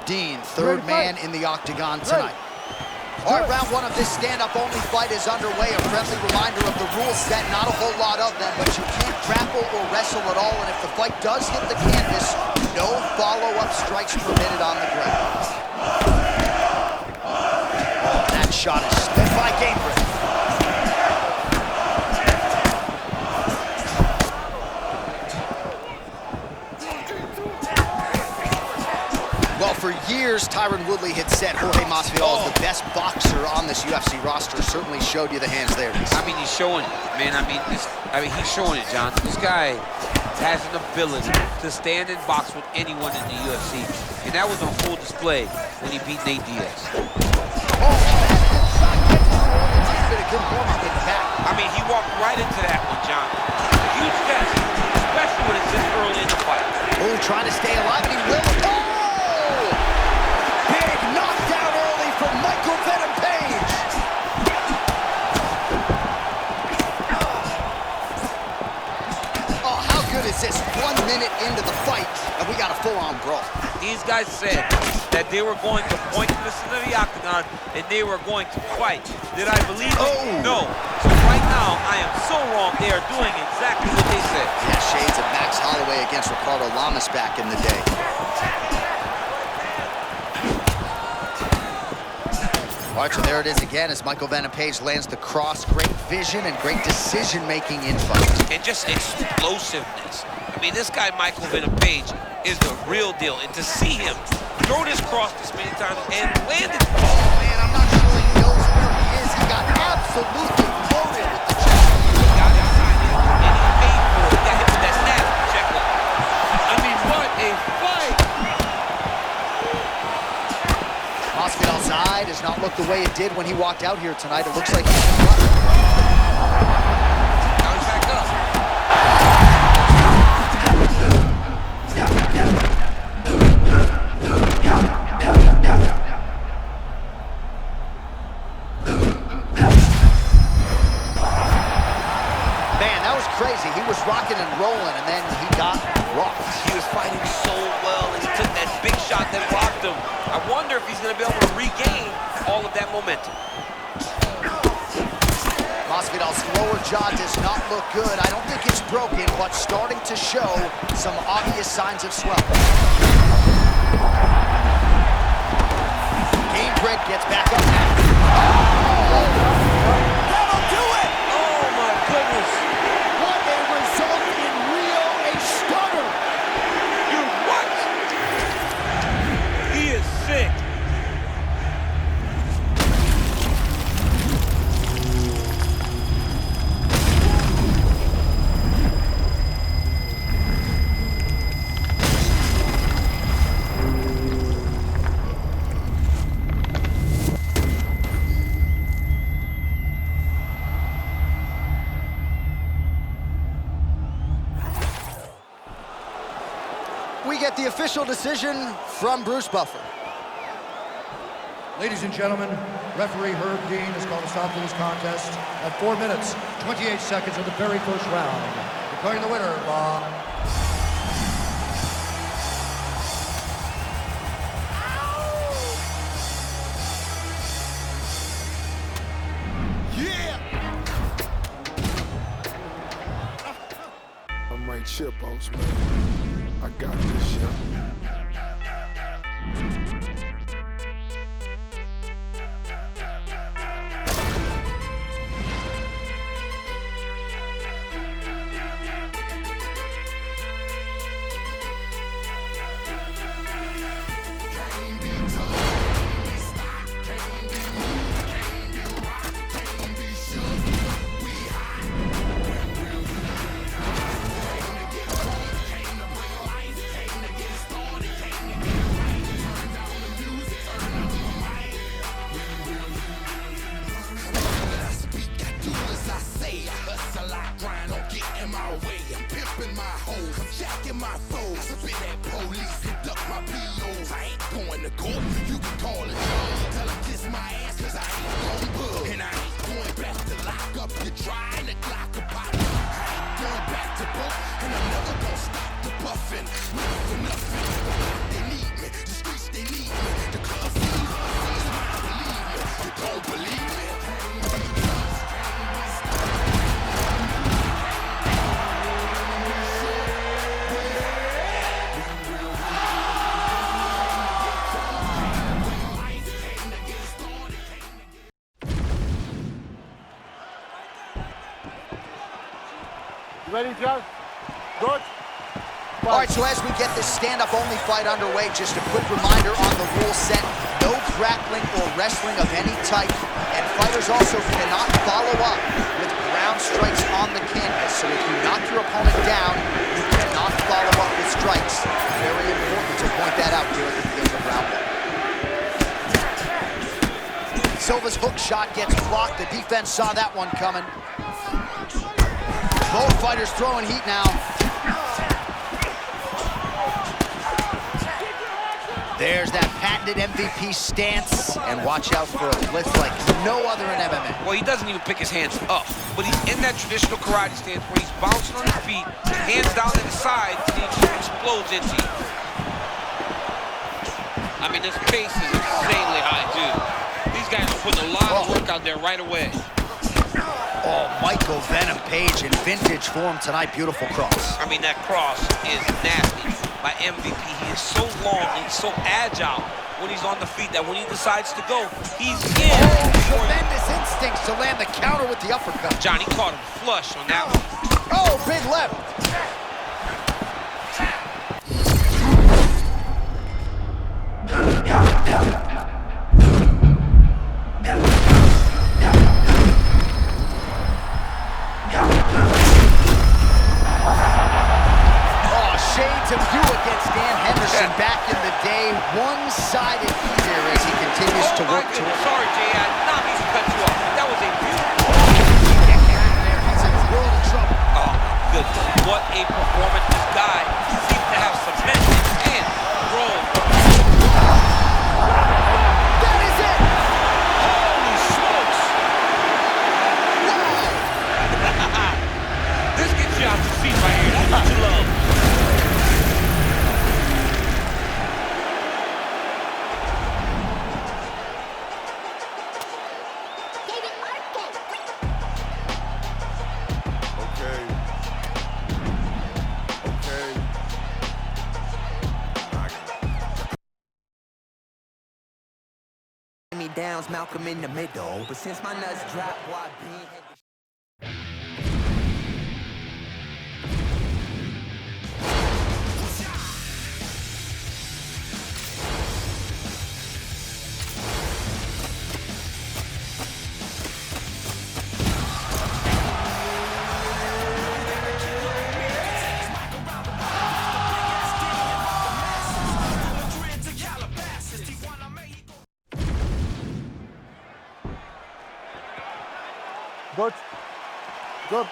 Dean, third man in the octagon tonight. All right, round one of this stand-up-only fight is underway. A friendly reminder of the rules set, not a whole lot of them, but you can't grapple or wrestle at all, and if the fight does hit the canvas, no follow-up strikes permitted on the ground. That shot is split by Gamebridge. Well, for years, Tyron Woodley had said Jorge Masvidal is the best boxer on this UFC roster. Certainly showed you the hands there. I mean, he's showing it, man. I mean, he's showing it, John. This guy has an ability to stand and box with anyone in the UFC, and that was on full display when he beat Nate Diaz. I mean, he walked right into that one, John. A huge test, especially when it's this early in the fight. Oh, trying to stay alive, and he will. This 1 minute into the fight, and we got a full-on brawl. These guys said that they were going to point this into the octagon and they were going to fight. Did I believe it? No. So right now, I am so wrong. They are doing exactly what they said. Yeah, shades of Max Holloway against Ricardo Lamas back in the day. All right, so there it is again as Michael Venom Page lands the cross. Great vision and great decision-making in fights. And just explosiveness. I mean, this guy, Michael Venom Page, is the real deal. And to see him throw this cross this many times and land it. Oh, man, I'm not sure he knows where he is. He got absolutely loaded with the check. He got inside it, and he paid for it. He got hit with that snap checkpoint. I mean, what a fight! Masvidal's eye does not look the way it did when he walked out here tonight. It looks like he's running. Now he's back up. Man, that was crazy. He was rocking and rolling, and then he got rocked. He was fighting so well, and he took that big shot that rocked him. I wonder if he's going to be able to regain all of that momentum. Masvidal's lower jaw does not look good. I don't think it's broken, but starting to show some obvious signs of swelling. Gamebridge gets back up. That'll do it! Oh, my goodness. What a result in Rio, a stunner. You what? He is sick. We get the official decision from Bruce Buffer. Ladies and gentlemen, referee Herb Dean has called a stop to this contest at 4 minutes, 28 seconds of the very first round. Declaring the winner by... I'm right chip, boss, man. I got this shit. You can call it tell her kiss my ass, cause I ain't gon' bug. And I ain't going back to lock up. You're trying to clock a pot. I ain't going back to broke, and I'm never gonna stop the buffing. Not for nothing. They need me, the streets they need me. You ready, John? Good. All right, so as we get this stand-up only fight underway, just a quick reminder on the rule set: no grappling or wrestling of any type, and fighters also cannot follow up with ground strikes on the canvas. So if you knock your opponent down, you cannot follow up with strikes. Very important to point that out here at the beginning of round one. Silva's hook shot gets blocked. The defense saw that one coming. Both fighters throwing heat now. There's that patented MVP stance, and watch out for a blitz like no other in MMA. Well, he doesn't even pick his hands up, but he's in that traditional karate stance where he's bouncing on his feet, hands down to the side, and he just explodes into you. I mean, this pace is insanely high, too. These guys are putting a lot of work out there right away. Oh, Michael Venom Page in vintage form tonight. Beautiful cross. I mean, that cross is nasty by MVP. He is so long, he's so agile when he's on the feet that when he decides to go, he's in. Oh, tremendous instincts to land the counter with the uppercut. Johnny caught him flush on that one. Oh, big left. Back in the day, one-sided here as he continues to work to it. Sorry, Jay, I did not mean to cut you off. That was a beautiful. He's in a world of trouble. Oh, my goodness. What a performance. This guy seems to have some mental and roll. That is it! Holy smokes! Wow! This gets you out the seat right here. That's what you love. Downs, Malcolm in the middle, but since my nuts dropped, why being Good. Good.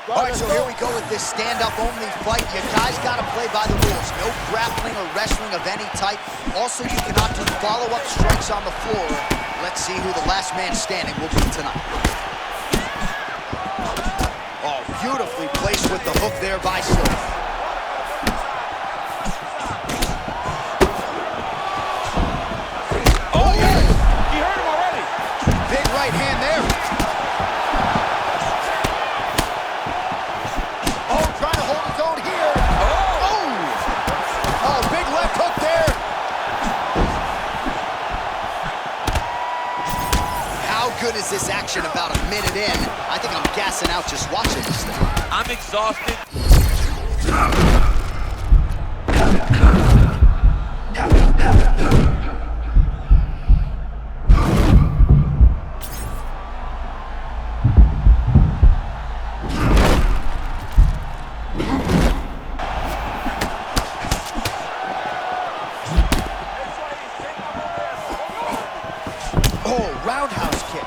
All right, so here we go with this stand-up only fight. You guys got to play by the rules. No grappling or wrestling of any type. Also, you cannot do follow-up strikes on the floor. Let's see who the last man standing will be tonight. Oh, beautifully placed with the hook there by Silva. Oh, yeah! He hurt him already. Big right hand there. Good is this action about a minute in? I think I'm gassing out just watching this thing. I'm exhausted. Oh, roundhouse kick.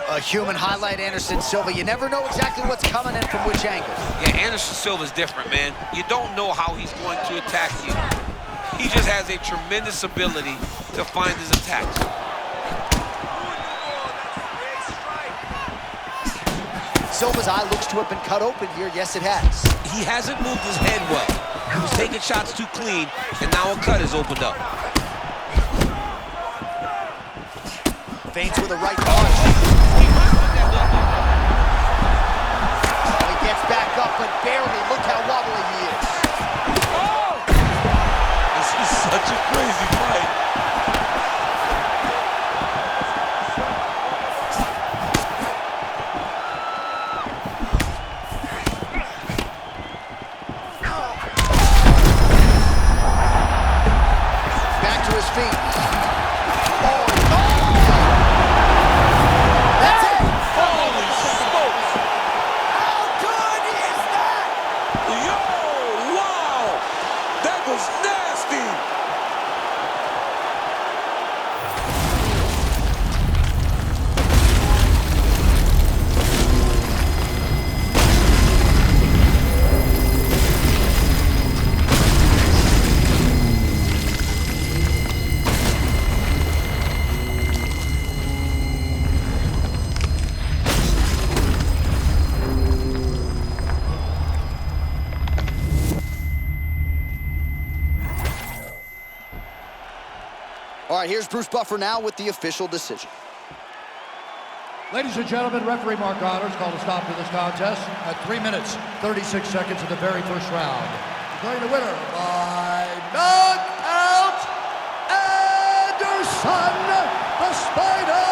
A human highlight, Anderson Silva. You never know exactly what's coming in from which angle. Yeah, Anderson Silva's different, man. You don't know how he's going to attack you. He just has a tremendous ability to find his attacks. Silva's eye looks to have been cut open here. Yes, it has. He hasn't moved his head well. He was taking shots too clean, and now a cut has opened up. Feints with a right punch. He gets back up, but barely. Look how wobbly he is. Oh! This is such a crazy fight. feet. Oh, no! That's it! Holy smokes! How good is that? Yo, wow! That was nasty! All right, here's Bruce Buffer now with the official decision. Ladies and gentlemen, referee Mark Goddard's called a stop to this contest at 3 minutes, 36 seconds of the very first round. Declaring the winner by knockout, Anderson the Spider!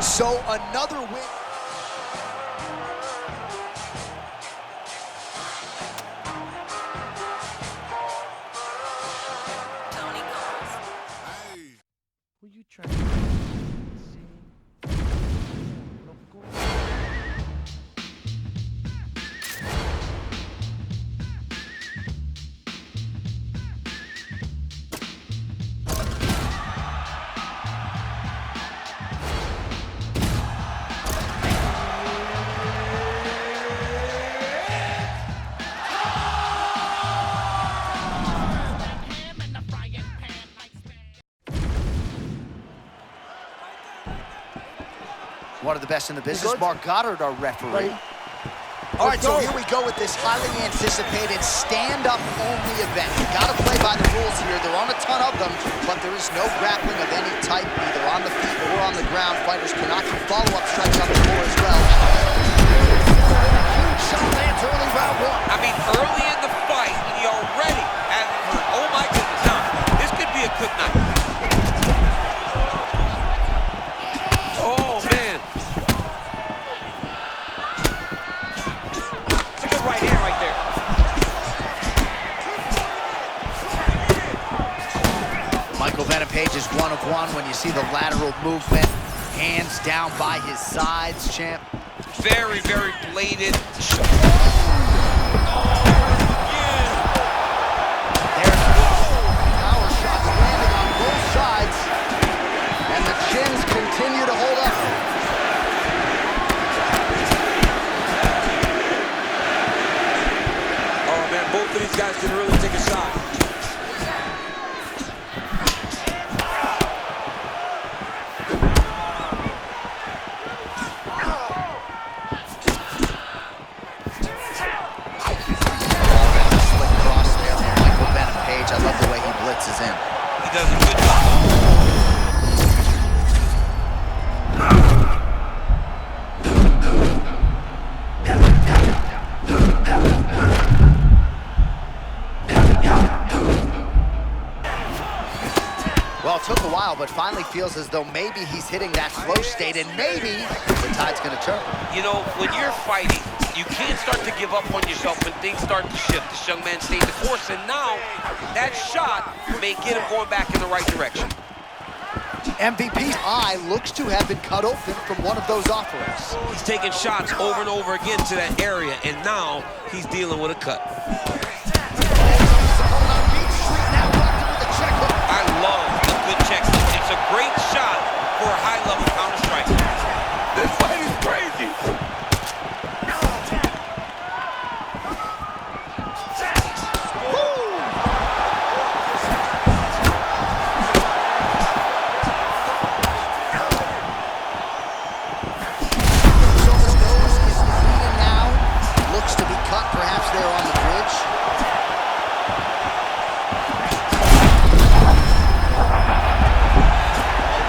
So another win. Who you trying to see? One of the best in the business, Mark Goddard, our referee. Right. All right, so here we go with this highly anticipated stand-up only event. You gotta play by the rules here. There aren't a ton of them, but there is no grappling of any type, either on the feet or on the ground. Fighters cannot do follow-up strikes on the floor as well. Huge shot lands early round one. I mean, early in the fight, he already has hurt. Oh my goodness, now, this could be a good night. Oh, man. It's a good right hand right there. Michael Venom Page is 1 of 1 when you see the lateral movement. Hands down by his sides, champ. Very, very bladed. There's power shots landing on both sides, and the chins continue to hold up. Oh, man, both of these guys can really take a shot. Slick cross there from Michael Venom Page. I love the way he blitzes in. He does a good job. Well, it took a while, but finally feels as though maybe he's hitting that flow state, and maybe the tide's gonna turn. You know, when you're fighting, you can't start to give up on yourself when things start to shift. This young man stayed the course, and now that shot may get him going back in the right direction. MVP's eye looks to have been cut open from one of those offerings. He's taking shots over and over again to that area, and now he's dealing with a cut. I love a good check. It's a great shot for a high-level counter-strike. This fight is crazy. Soma's nose is bleeding now. Looks to be cut, perhaps there on the bridge.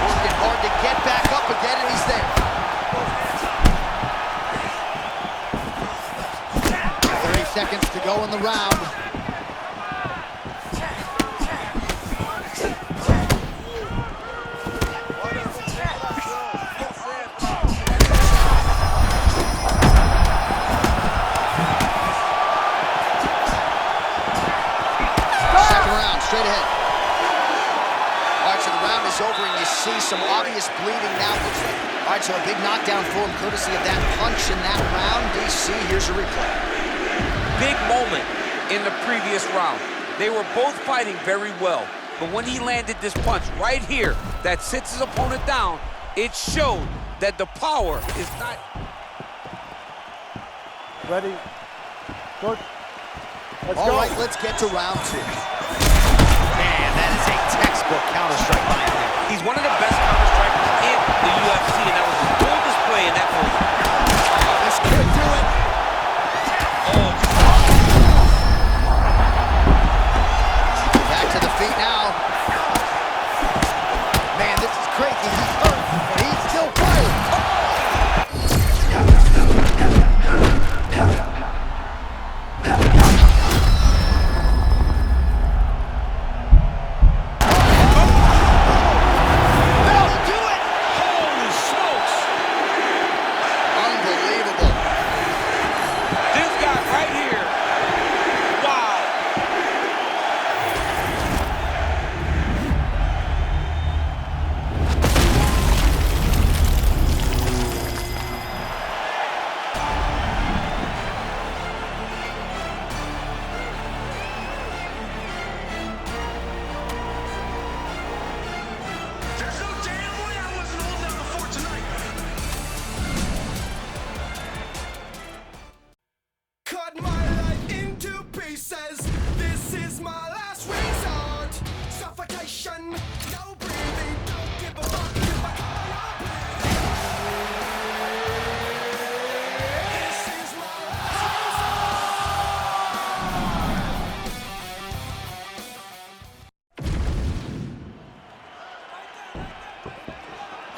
Working hard to get back up again, and he's there. 30 seconds to go in the round. see some obvious bleeding now. All right, so a big knockdown for him, courtesy of that punch in that round. DC, here's a replay. Big moment in the previous round. They were both fighting very well, but when he landed this punch right here that sits his opponent down, it showed that the power is not... Ready? Good. Let's All go. right, let's get to round 2. Man, that is a textbook counter-strike by him. He's one of the best counter-strikers in the UFC, and that was a full display in that moment. This could do it. Oh, Back to the feet now. Man, this is crazy. He's hurt, but he's still fighting.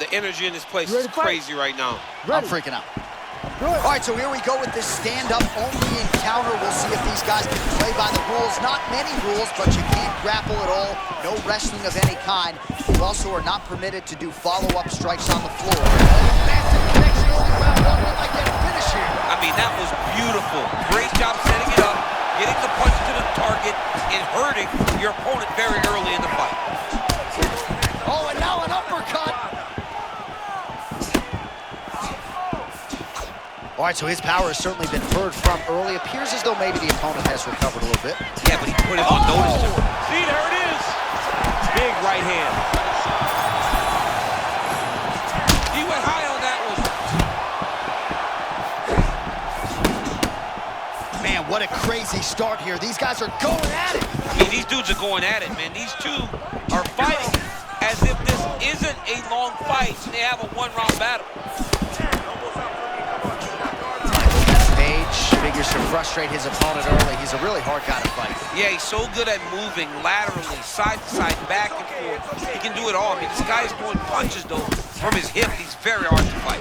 the energy in this place is crazy right now. I'm freaking out. All right, so here we go with this stand-up only encounter. We'll see if these guys can play by the rules. Not many rules, but you can't grapple at all. No wrestling of any kind. You also are not permitted to do follow-up strikes on the floor. Massive connection, only round 1. Will I get a finish here? I mean, that was beautiful. Great job setting it up, getting the punch to the target, and hurting your opponent very early in the fight. Oh, and now an uppercut. All right, so his power has certainly been heard from early. Appears as though maybe the opponent has recovered a little bit. Yeah, but he put him on notice. See, there it is. Big right hand. He went high on that one. Man, what a crazy start here. These guys are going at it. I mean, these dudes are going at it, man. These two are fighting as if this isn't a long fight. They have a one-round battle. Figures to frustrate his opponent early. He's a really hard guy to fight. Yeah, he's so good at moving laterally, side to side, back and forth. He can do it all. I mean, this guy is throwing punches, though, from his hip. He's very hard to fight.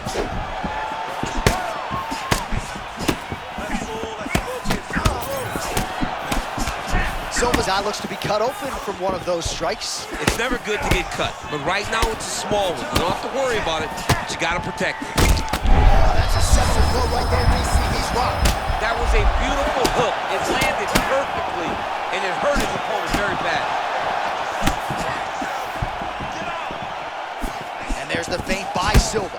Silva's eye looks to be cut open from one of those strikes. It's never good to get cut, but right now it's a small one. You don't have to worry about it, but you got to protect it. Oh, that's a central blow right there, DC. He's rocked. That was a beautiful hook. It landed perfectly, and it hurt his opponent very bad. And there's the feint by Silva.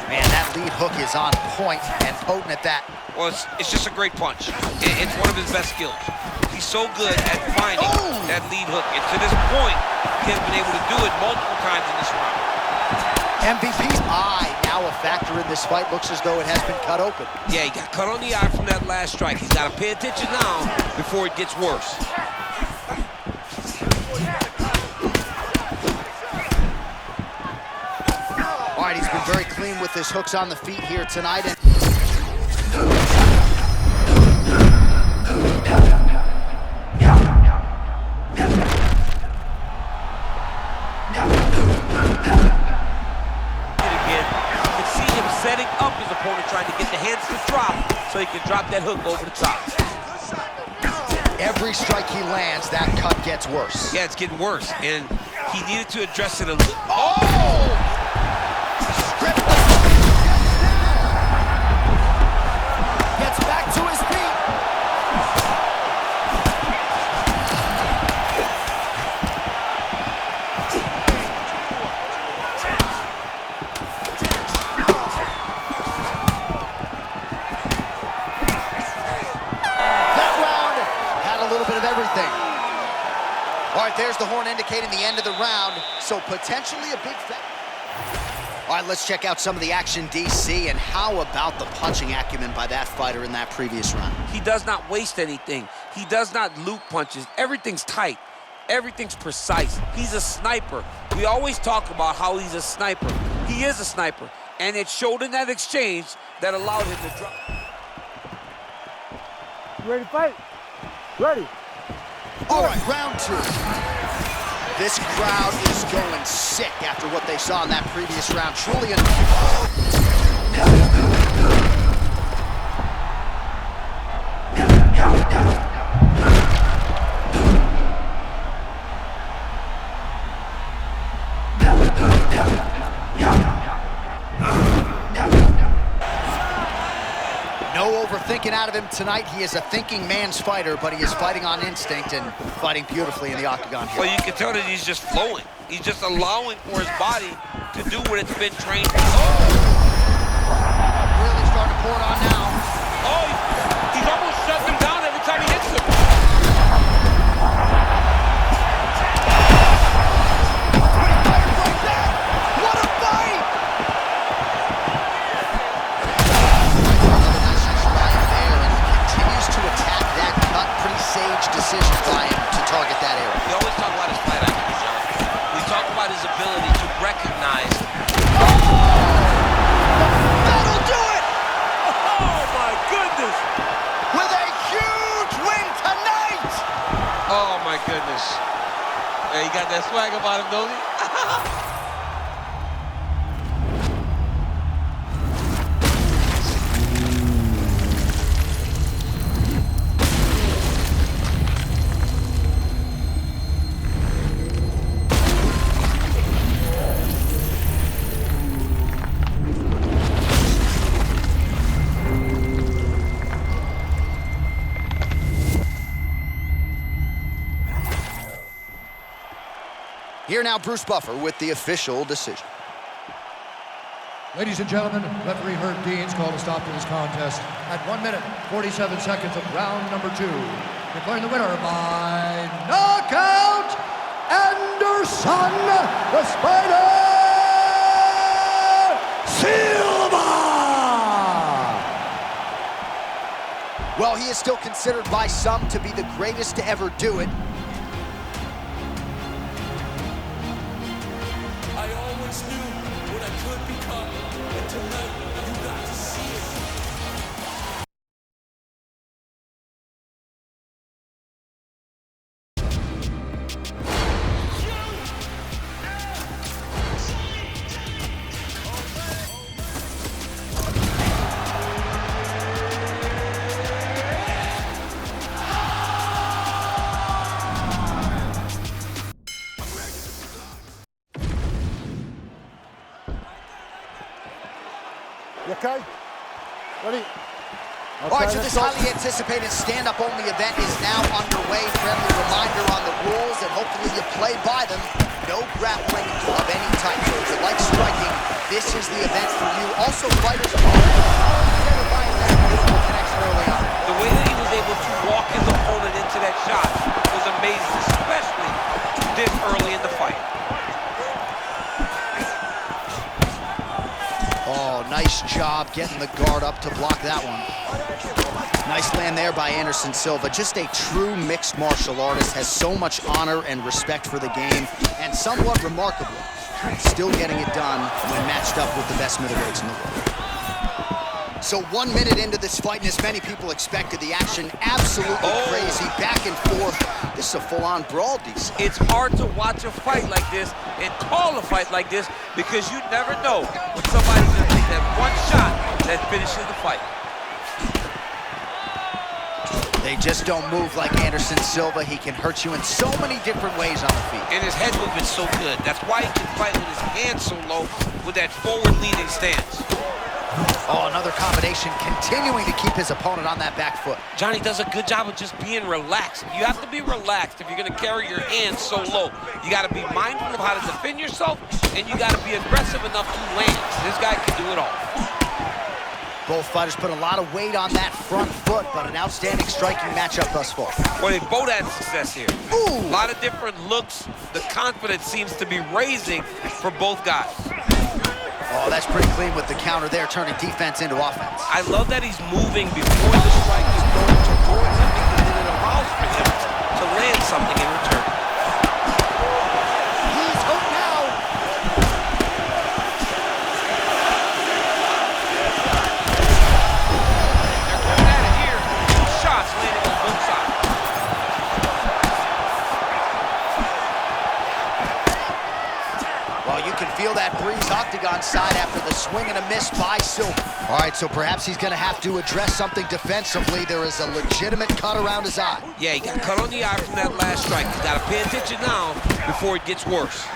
Man, that lead hook is on point and potent at that. Well, it's just a great punch. It's one of his best skills. He's so good at finding that lead hook, and to this point, he has been able to do it multiple times in this round. MVP's eye now a factor in this fight. Looks as though it has been cut open. Yeah, he got cut on the eye from that last strike. He's got to pay attention now before it gets worse. All right, he's been very clean with his hooks on the feet here tonight. Setting up his opponent, trying to get the hands to drop so he can drop that hook over the top. Every strike he lands, that cut gets worse. Yeah, it's getting worse, and he needed to address it a little. Oh! Stripped. Gets back to his feet. All right, there's the horn indicating the end of the round, so potentially a big fact. All right, let's check out some of the action, DC, and how about the punching acumen by that fighter in that previous round? He does not waste anything. He does not loop punches. Everything's tight. Everything's precise. He's a sniper. We always talk about how he's a sniper. He is a sniper, and it showed in that exchange that allowed him to drop. You ready to fight? Ready. All right, round 2. This crowd is going sick after what they saw in that previous round. Truly no overthinking out of him tonight. He is a thinking man's fighter, but he is fighting on instinct and fighting beautifully in the octagon here. Well, you can tell that he's just flowing. He's just allowing for his body to do what it's been trained to do. Really starting to pour it on now. Oh, he's almost shutting him down every time he hits him. What a fight! Continues to attack that cut. Pretty sage decision by him to target that area. We always talk about his fight IQ, John. We talk about his ability to recognize. That'll do it! Oh, my goodness! With a huge win tonight! Oh, my goodness. Yeah, he got that swag about him, don't he? Here now, Bruce Buffer with the official decision. Ladies and gentlemen, referee Herb Dean's called a stop to this contest at 1 minute, 47 seconds of round number 2. Declaring the winner by knockout, Anderson the Spider Silva! Well, he is still considered by some to be the greatest to ever do it. I always knew what I could become, and tonight you got to see it. You okay? Ready? All right, so this highly anticipated stand-up only event is now underway. Friendly reminder on the rules, and hopefully you play by them. No grappling of any type. So if you like striking, this is the event for you. Also, fighters beautiful connection early on. The way that he was able to walk his opponent into that shot was amazing, especially this early in the fight. Oh, nice job getting the guard up to block that one. Nice land there by Anderson Silva. Just a true mixed martial artist, has so much honor and respect for the game, and somewhat remarkably, still getting it done when matched up with the best middleweights in the world. So 1 minute into this fight, and as many people expected, the action absolutely crazy, back and forth. This is a full-on brawl, DC. It's hard to watch a fight like this and call a fight like this because you never know when somebody's going to take that one shot that finishes the fight. They just don't move like Anderson Silva. He can hurt you in so many different ways on the feet. And his head movement's so good. That's why he can fight with his hands so low with that forward-leaning stance. Oh, another combination, continuing to keep his opponent on that back foot. Johnny does a good job of just being relaxed. You have to be relaxed if you're going to carry your hands so low. You got to be mindful of how to defend yourself, and you got to be aggressive enough to land. This guy can do it all. Both fighters put a lot of weight on that front foot, but an outstanding striking matchup thus far. Well, they both had success here. Ooh. A lot of different looks. The confidence seems to be raising for both guys. Oh, that's pretty clean with the counter there, turning defense into offense. I love that he's moving before the strike is going towards him because then it allows for him to land something in return. He's hooked now. They're coming at it here. Two shots landing on both sides. Well, you can feel that breeze octagon side after the swing and a miss by Silva. All right, so perhaps he's going to have to address something defensively. There is a legitimate cut around his eye. Yeah, he got cut on the eye from that last strike. He's got to pay attention now before it gets worse.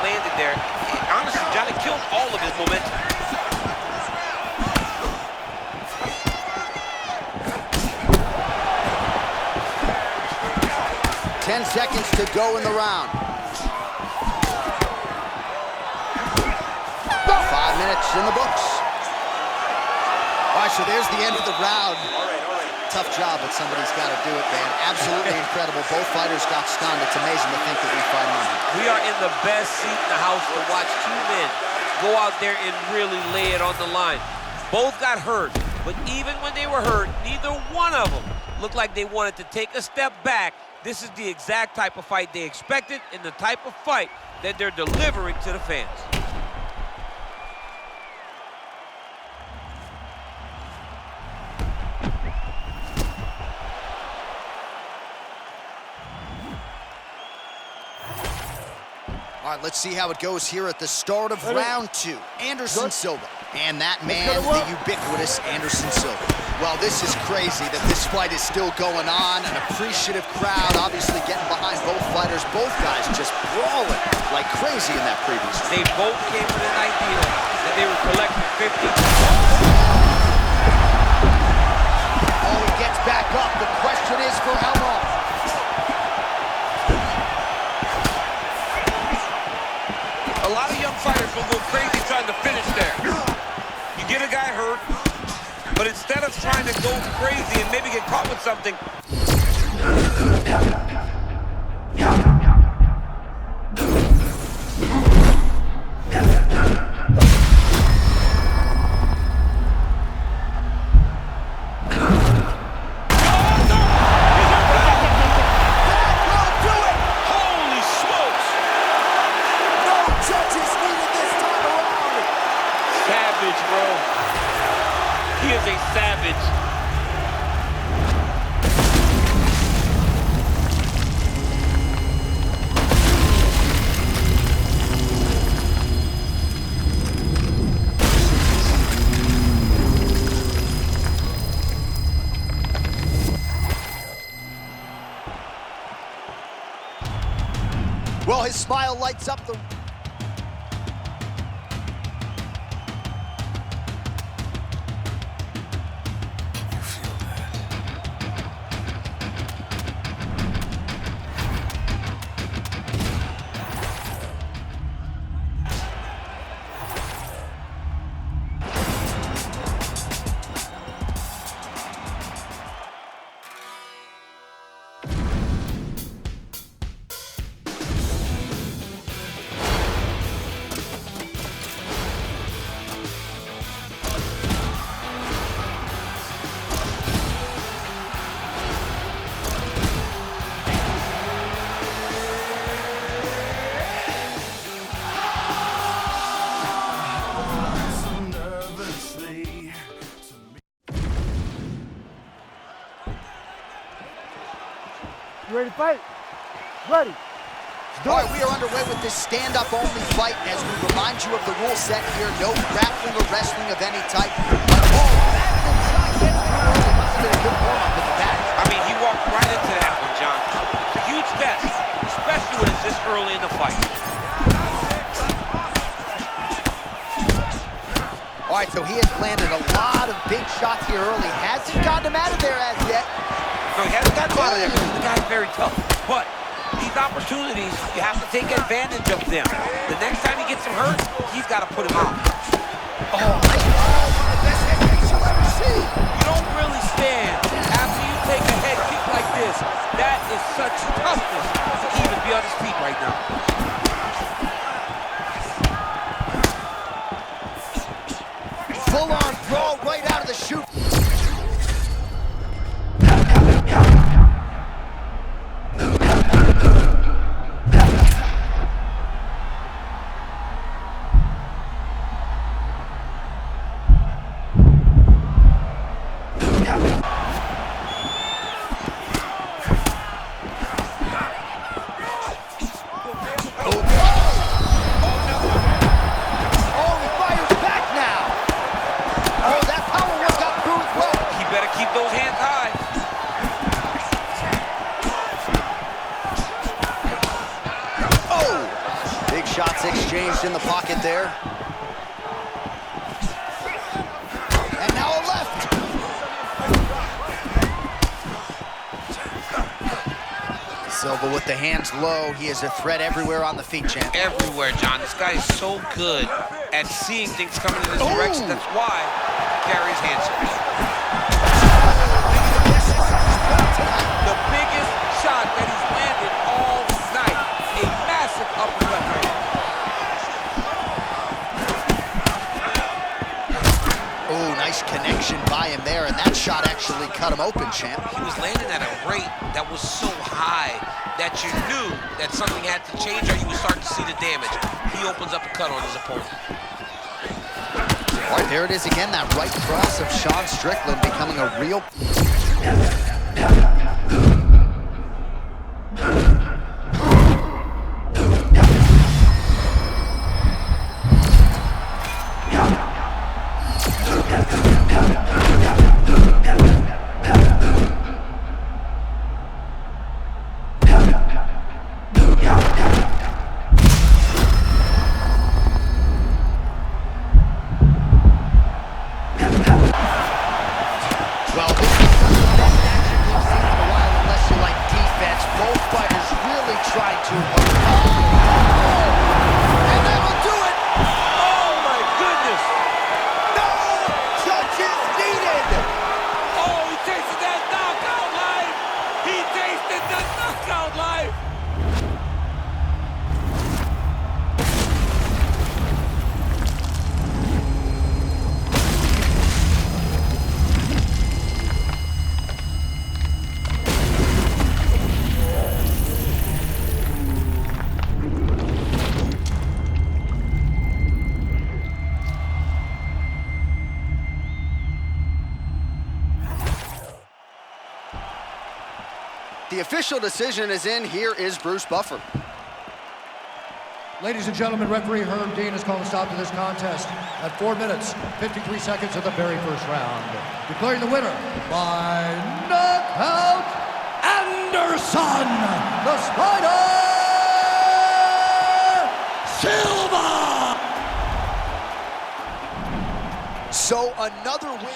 Landed there. Honestly, Johnny killed all of his momentum. 10 seconds to go in the round. 5 minutes in the books. All right, so there's the end of the round. Tough job, but somebody's got to do it, man. Absolutely incredible. Both fighters got stunned. It's amazing to think that we fight on. We are in the best seat in the house to watch two men go out there and really lay it on the line. Both got hurt, but even when they were hurt, neither one of them looked like they wanted to take a step back. This is the exact type of fight they expected and the type of fight that they're delivering to the fans. All right, let's see how it goes here at the start of round 2. Anderson Silva. And that man, the ubiquitous Anderson Silva. Well, this is crazy that this fight is still going on. An appreciative crowd obviously getting behind both fighters. Both guys just brawling like crazy in that previous round. They both came with an idea that they were collecting 50. Oh, he gets back up. The question is for how long? A lot of young fighters will go crazy trying to finish there. You get a guy hurt, but instead of trying to go crazy and maybe get caught with something, he is a savage. Well, his smile lights up the... You ready to fight? Ready. All right, we are underway with this stand-up only fight as we remind you of the rule set here. No grappling or wrestling of any type. That shot gets through early. Must have been a good warm-up in the back. I mean, he walked right into that one, John. It's a huge best, especially when it's this early in the fight. All right, so he has landed a lot of big shots here early. Hasn't gotten him out of there as yet. No, he hasn't gotten him out of there because the guy's very tough. But these opportunities, you have to take advantage of them. The next time he gets him hurt, he's got to put him out. Oh, one of the best head kicks you'll ever see. You don't really stand after you take a head kick like this. That is such toughness to even be on his feet right now. Full-on brawl right out of the chute. Shots exchanged in the pocket there. And now a left. Silva with the hands low. He is a threat everywhere on the feet, champ. Everywhere, John. This guy is so good at seeing things coming in his direction. That's why he carries hands. The biggest shot that he's landed all night. A massive uppercut right now. Oh, nice connection by him there, and that shot actually cut him open, champ. He was landing at a rate that was so high that you knew that something had to change or you would start to see the damage. He opens up a cut on his opponent. All right, there it is again, that right cross of Sean Strickland becoming a real... Well, this is some of the best action we've seen in a while, unless you like defense. Both fighters really trying to... And that'll do it! Oh, my goodness! No! Judges needed! Oh, he tasted that knockout life! He tasted the knockout life! The official decision is in. Here is Bruce Buffer. Ladies and gentlemen, referee Herb Dean has called a stop to this contest at 4 minutes, 53 seconds of the very first round. Declaring the winner by knockout, Anderson, the Spider Silva! So another win.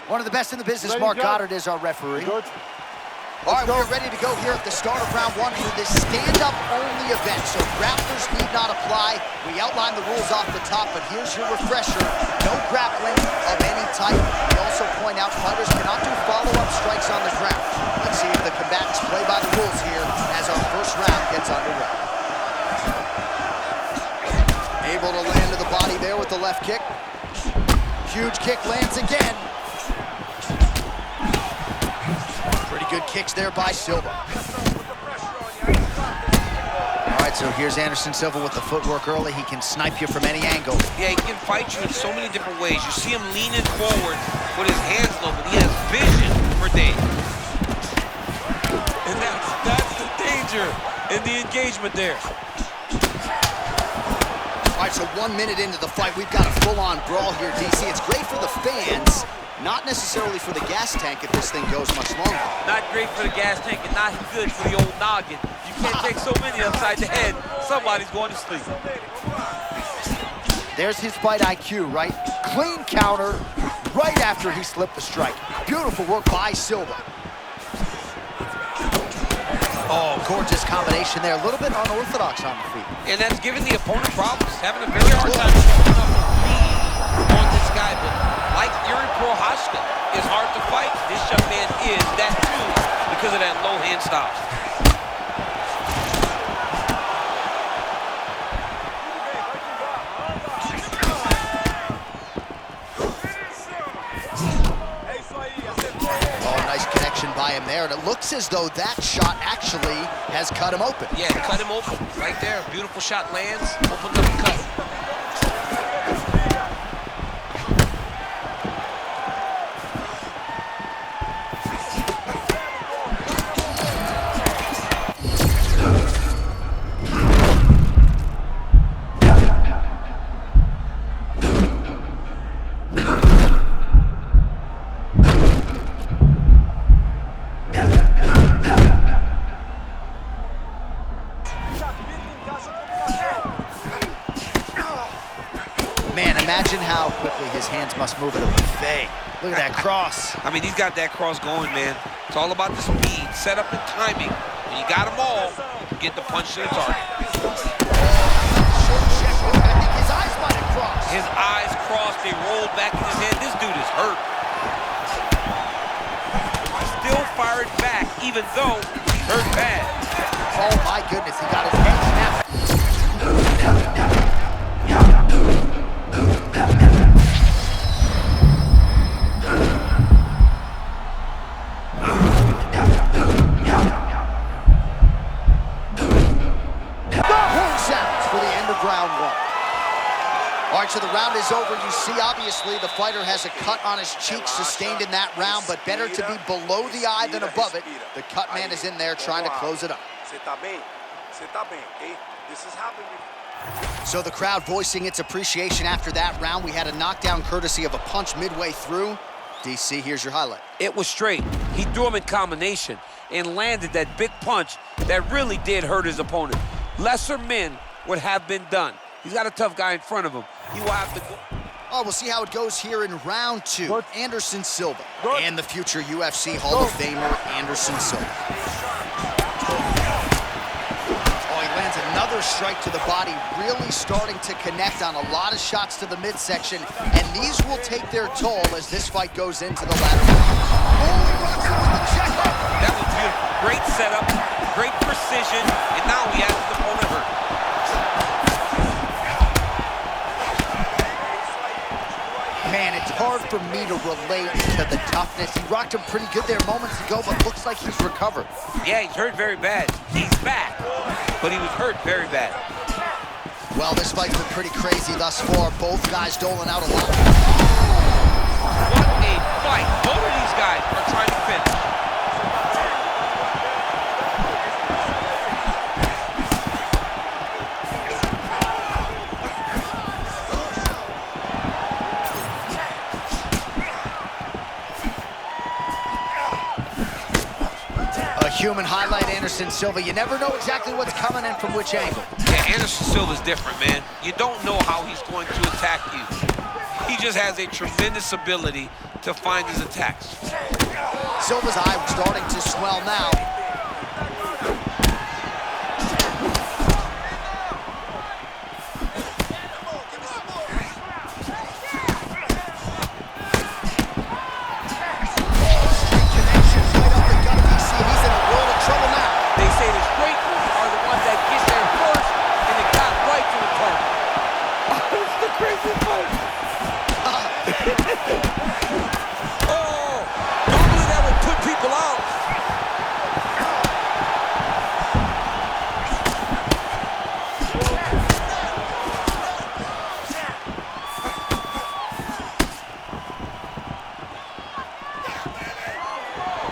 One of the best in the business, Ready, Mark Joe? Goddard, is our referee. Good. All right, we're ready to go here at the start of round one for this stand-up only event. So grapplers need not apply. We outlined the rules off the top, but here's your refresher. No grappling of any type. We also point out fighters cannot do follow-up strikes on the ground. Let's see if the combatants play by the rules here as our first round gets underway. Able to land to the body there with the left kick. Huge kick lands again. Good kicks there by Silva. All right, so here's Anderson Silva with the footwork early. He can snipe you from any angle. Yeah, he can fight you in so many different ways. You see him leaning forward with his hands low, but he has vision for days. And that's the danger in the engagement there. All right, so 1 minute into the fight, we've got a full-on brawl here, DC. It's great for the fans. Not necessarily for the gas tank if this thing goes much longer. Not great for the gas tank and not good for the old noggin. You can't take so many upside the head. Somebody's going to sleep. There's his fight IQ, right? Clean counter right after he slipped the strike. Beautiful work by Silva. Oh, gorgeous combination there. A little bit unorthodox on the feet. And that's giving the opponent problems. Having a very hard time showing up a lead on this guy. But like Aaron Prohaska is hard to fight. This young man is that too because of that low hand stop. Oh, nice connection by him there. And it looks as though that shot actually has cut him open. Yeah, cut him open right there. Beautiful shot lands, opens up the cut. Man, imagine how quickly his hands must move at a buffet. Look at that cross. I mean, he's got that cross going, man. It's all about the speed, setup, and timing. When you got them all, you get the punch to the target. Short check. I think his eyes might have crossed. His eyes crossed, they rolled back in his head. This dude is hurt. Still fired back, even though he's hurt bad. Oh my goodness, he got his head snapped. All right, so the round is over. You see, obviously, the fighter has a cut on his cheek sustained in that round, but better to be below the eye than above it. The cut man is in there trying to close it up. So the crowd voicing its appreciation after that round. We had a knockdown courtesy of a punch midway through. DC, here's your highlight. It was straight. He threw him in combination and landed that big punch that really did hurt his opponent. Lesser men would have been done. He's got a tough guy in front of him. He will have to go. Oh, we'll see how it goes here in round two. Good. Anderson Silva Good. and the future UFC Hall of Famer, Anderson Silva. Oh, he lands another strike to the body, really starting to connect on a lot of shots to the midsection, and these will take their toll as this fight goes into the latter round. Oh, he rocks it with the checkup. That was beautiful. Great setup, great precision, and now he has his opponent hurt. Man, it's hard for me to relate to the toughness. He rocked him pretty good there moments ago, but looks like he's recovered. Yeah, he's hurt very bad. He's back, but he was hurt very bad. Well, this fight's been pretty crazy thus far. Both guys doling out a lot. What a fight. Both of these guys are trying to finish. Human highlight, Anderson Silva. You never know exactly what's coming in from which angle. Yeah, Anderson Silva's different, man. You don't know how he's going to attack you. He just has a tremendous ability to find his attacks. Silva's eye starting to swell now.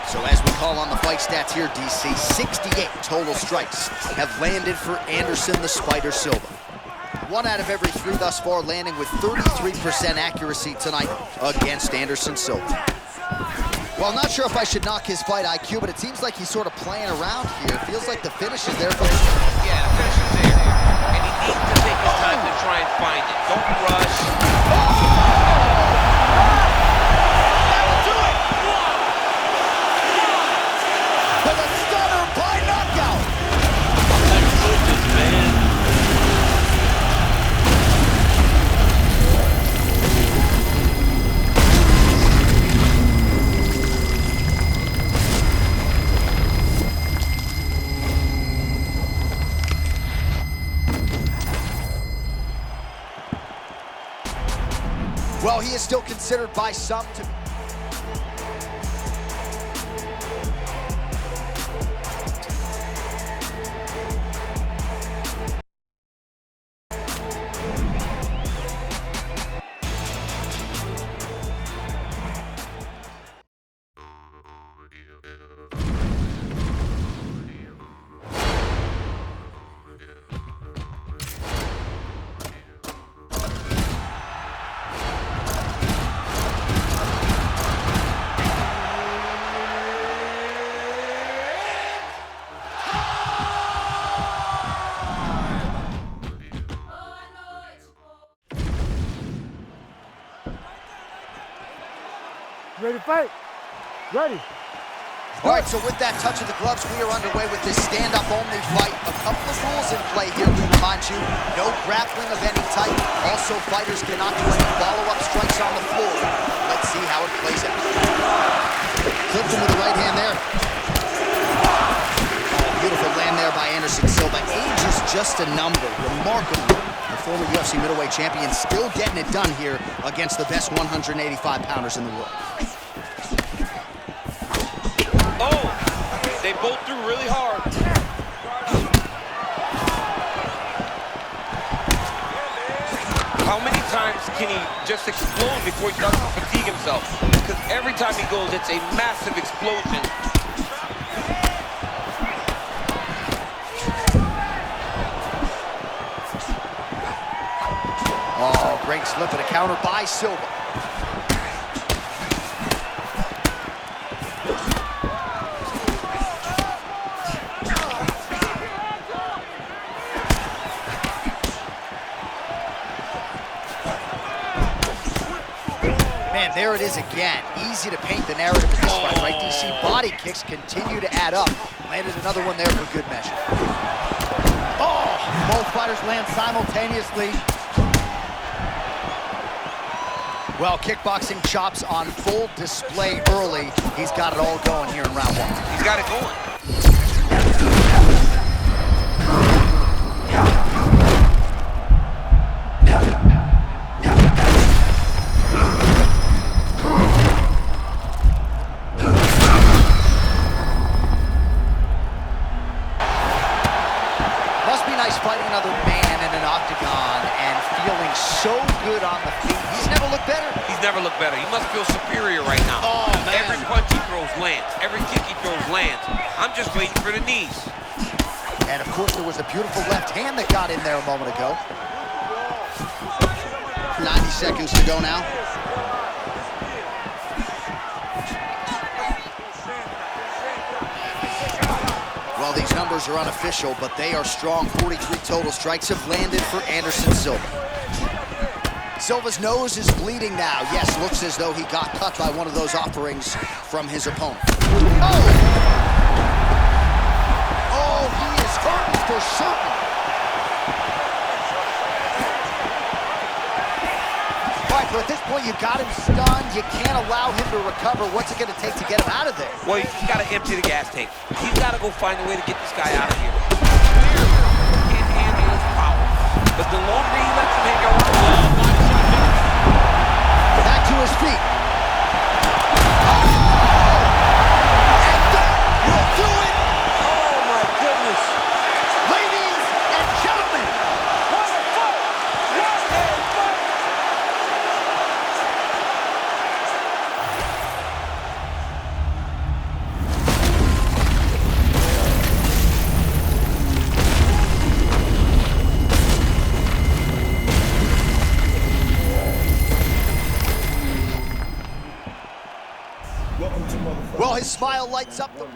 So as we call on the fight stats here, DC, 68 total strikes have landed for Anderson the Spider Silva. 1 out of every 3 thus far, landing with 33% accuracy tonight against Anderson Silva. Well, I'm not sure if I should knock his fight IQ, but it seems like he's sort of playing around here. Feels like the finish is there for him. Yeah, the finish is there. And he needs to take his time to try and find it. Don't rush. That'll do it! With a stunner by knockout! My goodness, man. Well, he is still considered by some to... Ready to fight? Ready. All right, so with that touch of the gloves, we are underway with this stand-up only fight. A couple of rules in play here, we remind you. No grappling of any type. Also, fighters cannot do any follow-up strikes on the floor. Let's see how it plays out. Clipped him with the right hand there. Beautiful land there by Anderson Silva. Age is just a number. Remarkable. The former UFC middleweight champion still getting it done here against the best 185-pounders in the world. Oh, they both threw really hard. How many times can he just explode before he starts to fatigue himself? Because every time he goes, it's a massive explosion. Oh, great slip and a counter by Silva. Man, there it is again. Easy to paint the narrative of this fight, right? DC body kicks continue to add up. Landed another one there for good measure. Oh, both fighters land simultaneously. Well, kickboxing chops on full display early. He's got it all going here in round 1. He's got it going. Must be nice fighting another man in an octagon and feeling so good on the feet. He's never looked better. He's never looked better. He must feel superior right now. Oh, man. Every punch he throws lands. Every kick he throws lands. I'm just waiting for the knees. And of course, there was a beautiful left hand that got in there a moment ago. 90 seconds to go now. Well, these numbers are unofficial, but they are strong. 43 total strikes have landed for Anderson Silva. Silva's nose is bleeding now. Yes, looks as though he got cut by one of those offerings from his opponent. Oh! Oh, he is hurt for certain. All right, so at this point, you got him stunned. You can't allow him to recover. What's it going to take to get him out of there? Well, he's got to empty the gas tank. He's got to go find a way to get this guy out of here. He can't handle his power. But the longer he lets him hang around, back to his feet. Oh! And that will do it! oh my goodness. Ladies and gentlemen, well, his smile lights up the...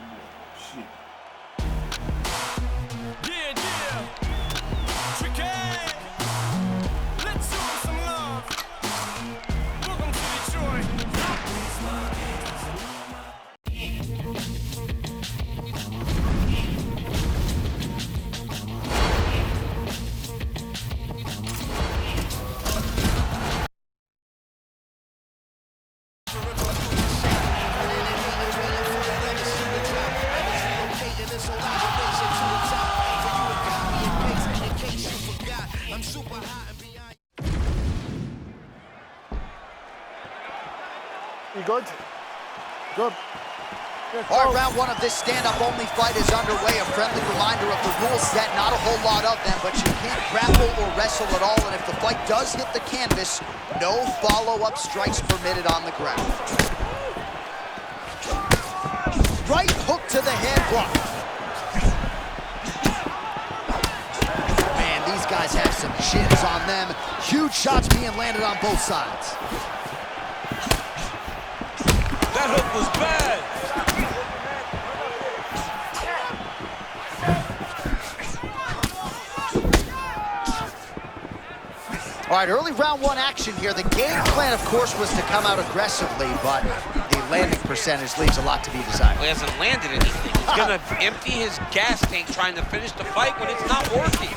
You good? Good. All right, round one of this stand-up-only fight is underway. A friendly reminder of the rule set. Not a whole lot of them, but you can't grapple or wrestle at all. And if the fight does hit the canvas, no follow-up strikes permitted on the ground. Right hook to the head block. Man, these guys have some chins on them. Huge shots being landed on both sides. That hook was bad. All right, early round one action here. The game plan, of course, was to come out aggressively, but the landing percentage leaves a lot to be desired. Well, he hasn't landed anything. He's gonna empty his gas tank trying to finish the fight when it's not working.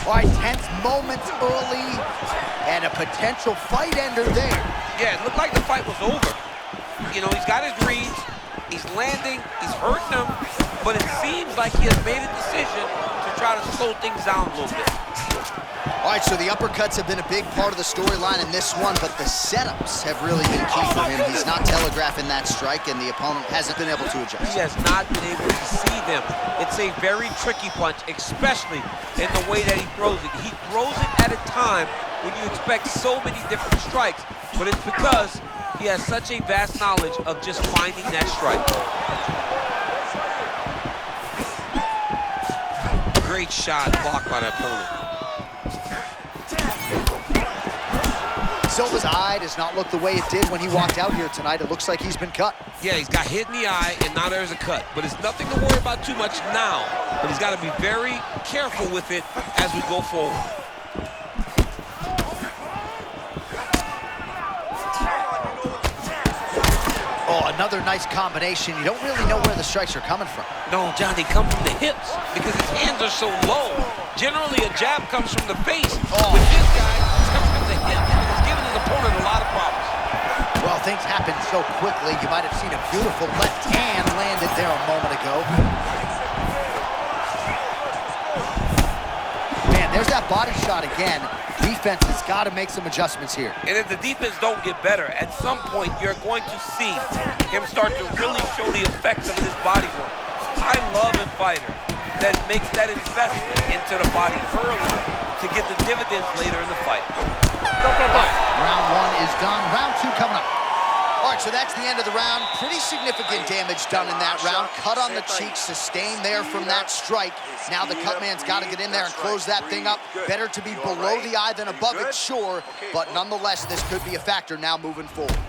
All right, tense moments early, and a potential fight ender there. Yeah, it looked like the fight was over. You know, he's got his reads, he's landing, he's hurting them, but it seems like he has made a decision to try to slow things down a little bit. All right, so the uppercuts have been a big part of the storyline in this one, but the setups have really been key for him. He's not telegraphing that strike, and the opponent hasn't been able to adjust. He has not been able to see them. It's a very tricky punch, especially in the way that he throws it. He throws it at a time when you expect so many different strikes, but it's because he has such a vast knowledge of just finding that strike. Great shot blocked by the opponent. Silva's eye does not look the way it did when he walked out here tonight. It looks like he's been cut. Yeah, he's got hit in the eye, and now there's a cut. But it's nothing to worry about too much now. But he's got to be very careful with it as we go forward. Oh, another nice combination. You don't really know where the strikes are coming from. No, John, they come from the hips because his hands are so low. Generally, a jab comes from the face. Oh. With this guy, it comes from the hips. It's giving his opponent a lot of problems. Well, things happen so quickly. You might have seen a beautiful left hand landed there a moment ago. Man, there's that body shot again. Defense has got to make some adjustments here. And if the defense don't get better, at some point you're going to see him start to really show the effects of his body work. I love a fighter that makes that investment into the body early to get the dividends later in the fight. Round one is done. Round two coming up. All right, so that's the end of the round. Pretty significant damage done in that round. Cut on the cheek, sustained there from that strike. Now the cut man's got to get in there and close that thing up. Better to be below the eye than above it, sure, but nonetheless, this could be a factor now moving forward.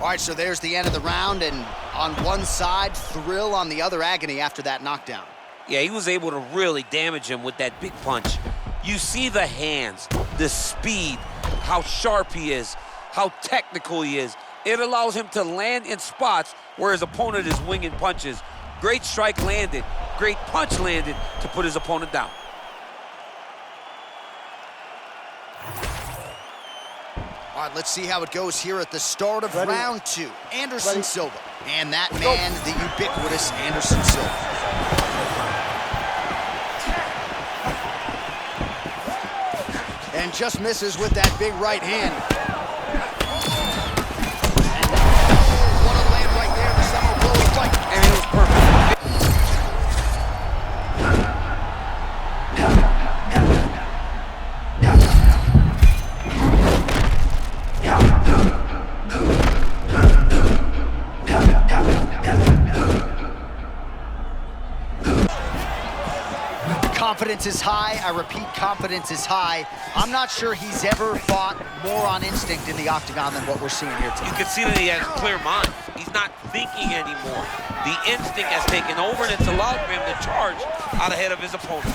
All right, so there's the end of the round, and on one side, thrill, on the other, agony after that knockdown. Yeah, he was able to really damage him with that big punch. You see the hands, the speed, how sharp he is, how technical he is. It allows him to land in spots where his opponent is winging punches. Great strike landed, great punch landed to put his opponent down. All right, let's see how it goes here at the start of round 2. Anderson Silva. And that man, the ubiquitous Anderson Silva. And just misses with that big right hand. And what a land right there, the summer blow of fight. And it was perfect. Confidence is high. I repeat, confidence is high. I'm not sure he's ever fought more on instinct in the octagon than what we're seeing here tonight. You can see that he has a clear mind. He's not thinking anymore. The instinct has taken over, and it's allowed for him to charge out ahead of his opponent.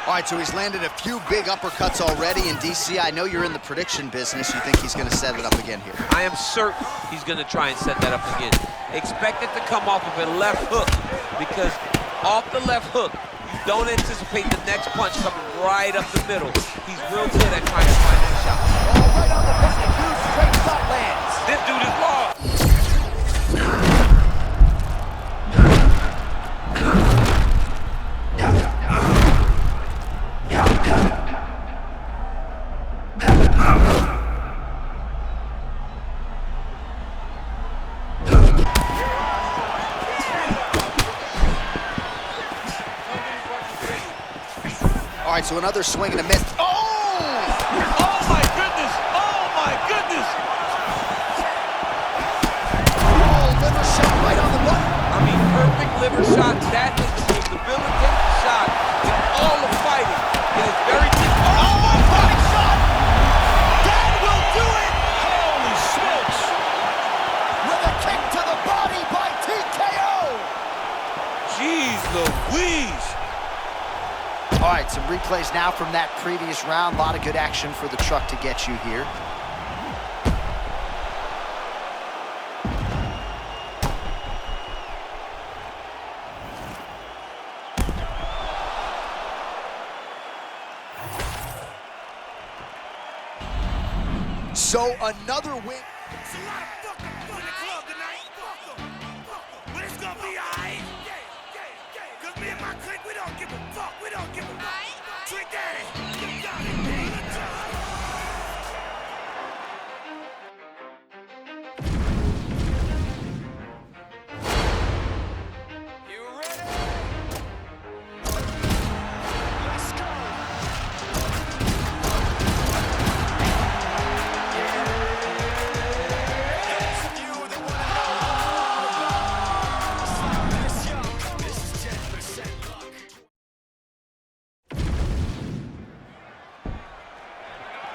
All right, so he's landed a few big uppercuts already in DC. I know you're in the prediction business. You think he's going to set it up again here? I am certain he's going to try and set that up again. Expect it to come off of a left hook, because off the left hook, you don't anticipate the next punch coming right up the middle. He's real good at trying to find that shot. Oh, right on the button, huge straight shot lands. This dude is lost. All right, so another swing and a miss. Oh! Oh my goodness! Oh my goodness! Oh, liver shot right on the button. I mean, perfect liver shot. That is the most debilitating shot in all of fighting. It is very difficult. Oh, a body shot! That will do it! Holy smokes! With a kick to the body by TKO! Jeez Louise! All right, some replays now from that previous round. A lot of good action for the truck to get you here. So another win. It's a lot of fucking fun in the club tonight. But it's gonna be alright. Cause me and my clique, we don't give a fuck. We don't give a fuck. Trick Daddy. You got it, man. You ready? Let's go.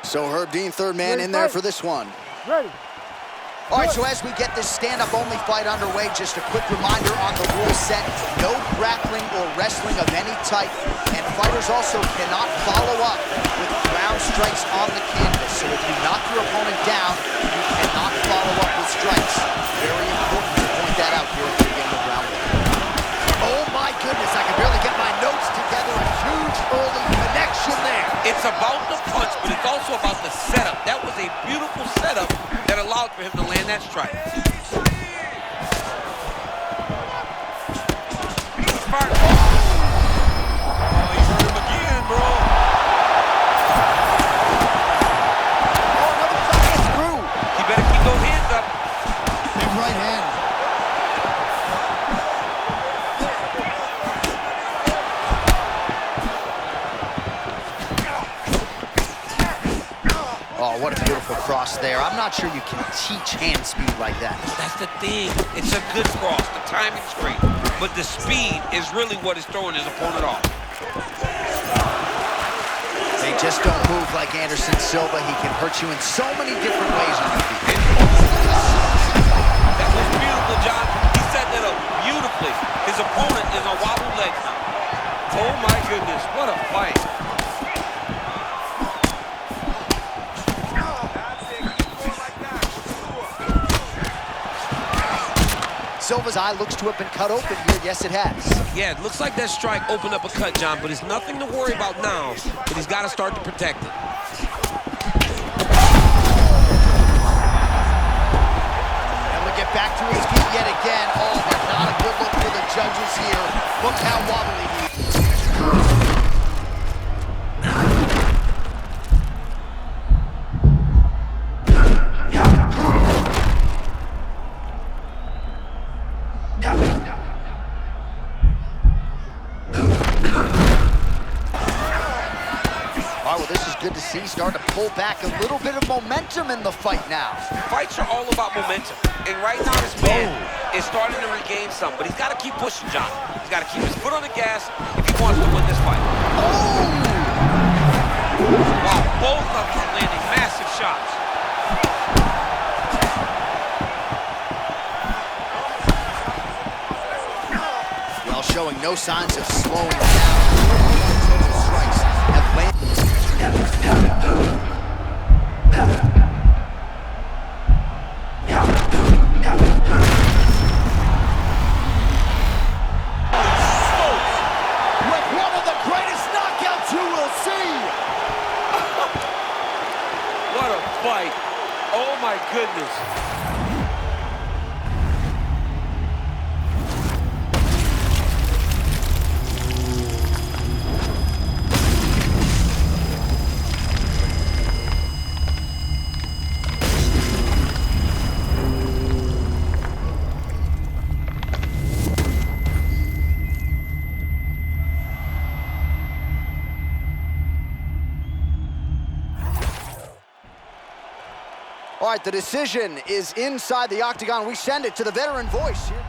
So Herb Dean, third man in there for this one. Ready. All right, so as we get this stand-up-only fight underway, just a quick reminder on the rule set: no grappling or wrestling of any type, and fighters also cannot follow up with ground strikes on the canvas. So if you knock your opponent down, you cannot follow up with strikes. Very important to point that out here at the beginning of round 1. Oh my goodness, I can barely get my notes together. A huge early connection there. It's about the punch, but it's also about the setup. That was a beautiful setup that allowed for him to land that strike. Smart. Oh, he hurt him again, bro. Oh, another giant screw. He better keep those hands up. Big right hand. Oh, what a beautiful there. I'm not sure you can teach hand speed like that. That's the thing. It's a good cross. The timing's great. But the speed is really what is throwing his opponent off. They just don't move like Anderson Silva. He can hurt you in so many different ways on the feet. That was beautiful, John. He set that up beautifully. His opponent is on wobble legs now. Oh my goodness, what a fight. Silva's eye looks to have been cut open here. Yes, it has. Yeah, it looks like that strike opened up a cut, John, but it's nothing to worry about now, but he's got to start to protect it. And we get back to his feet yet again. Oh, but not a good look for the judges here. Look how wobbly he is. All right, well, this is good to see. Starting to pull back a little bit of momentum in the fight now. Fights are all about momentum. And right now, this man is starting to regain some, but he's got to keep pushing, John. He's got to keep his foot on the gas if he wants to win this fight. Oh! Wow, both of them are landing massive shots. Well, showing no signs of slowing down. Strikes have landed. With one of the greatest knockouts you will see. What a fight. Oh my goodness. All right, the decision is inside the octagon. We send it to the veteran voice here.